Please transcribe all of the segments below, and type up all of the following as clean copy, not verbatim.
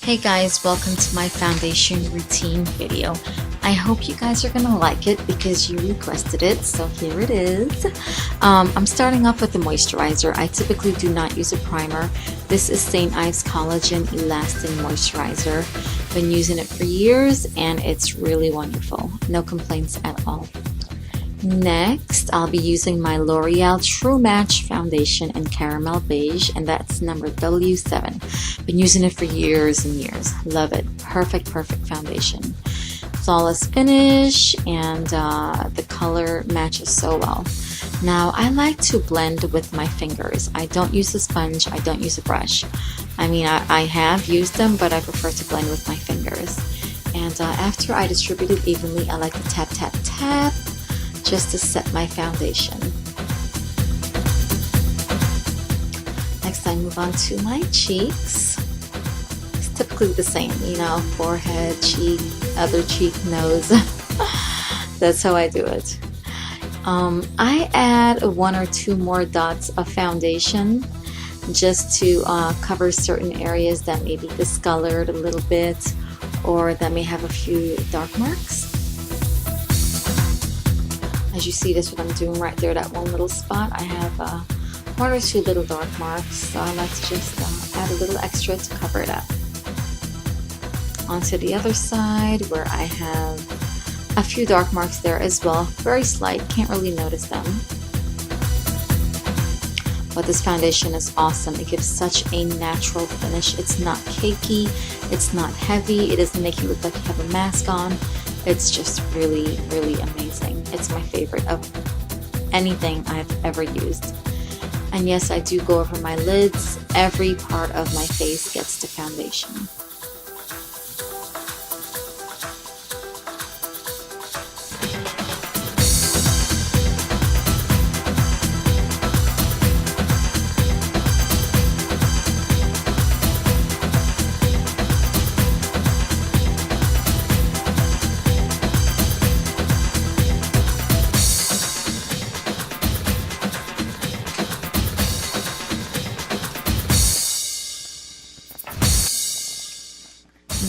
Hey guys, welcome to my foundation routine video. I hope you guys are gonna like it because you requested it, so here it is. I'm starting off with the moisturizer. I typically do not use a primer. This is St. Ives Collagen Elastin Moisturizer. Been using it for years and it's really wonderful. No complaints at all. Next, I'll be using my L'Oreal True Match Foundation in Caramel Beige, and that's number W7. Been using it for years and years. Love it. Perfect foundation. Flawless finish, and the color matches so well. Now, I like to blend with my fingers. I don't use a sponge. I don't use a brush. I mean, I have used them, but I prefer to blend with my fingers. And after I distribute it evenly, I like to tap, tap, tap, just to set my foundation. Next, I move on to my cheeks. It's typically the same, you know, forehead, cheek, other cheek, nose. That's how I do it. I add one or two more dots of foundation just to cover certain areas that may be discolored a little bit or that may have a few dark marks. As you see, this what I'm doing right there, that one little spot. I have one or two little dark marks, so I like to just add a little extra to cover it up. Onto the other side where I have a few dark marks there as well, very slight, can't really notice them. But this foundation is awesome. It gives such a natural finish. It's not cakey, it's not heavy, it doesn't make you look like you have a mask on. It's just really, really amazing. It's my favorite of anything I've ever used. And yes, I do go over my lids. Every part of my face gets the foundation.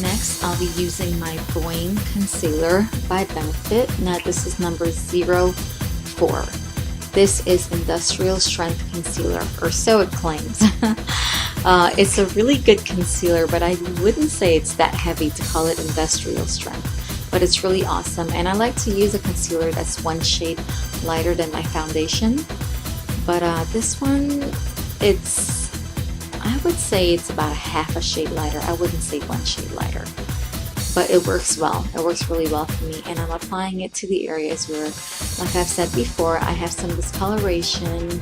Next, I'll be using my Boing Concealer by Benefit. Now, this is number 04. This is industrial strength concealer, or so it claims. It's a really good concealer, but I wouldn't say it's that heavy to call it industrial strength. But it's really awesome, and I like to use a concealer that's one shade lighter than my foundation. But this one, I would say it's about a half a shade lighter. I wouldn't say one shade lighter, but it works well. It works really well for me, and I'm applying it to the areas where, like I've said before, I have some discoloration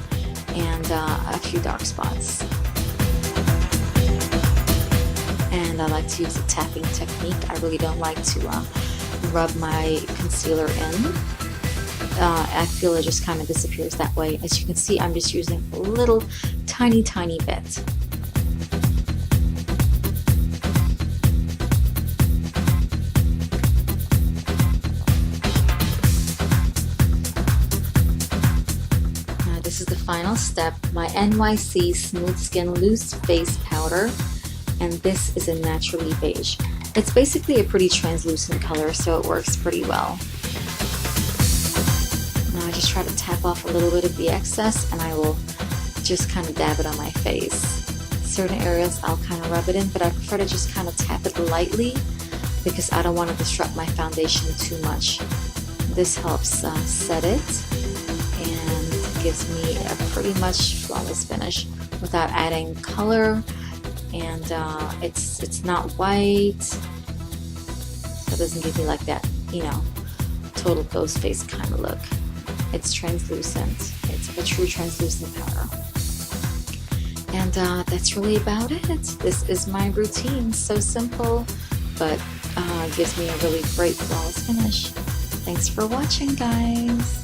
and a few dark spots. And I like to use a tapping technique. I really don't like to rub my concealer in. I feel it just kind of disappears that way. As you can see, I'm just using a little tiny bit. This is the final step, my NYC Smooth Skin Loose Face Powder, and this is a naturally beige. It's basically a pretty translucent color, so it works pretty well. Now I just try to tap off a little bit of the excess, and I will just kind of dab it on my face. Certain areas I'll kind of rub it in, but I prefer to just kind of tap it lightly because I don't want to disrupt my foundation too much. This helps set it and gives me a pretty much flawless finish without adding color, and it's not white, so it doesn't give me like that, you know, total ghost face kind of look. It's translucent. It's a true translucent powder. And that's really about it. This is my routine. So simple, but gives me a really great flawless finish. Thanks for watching, guys.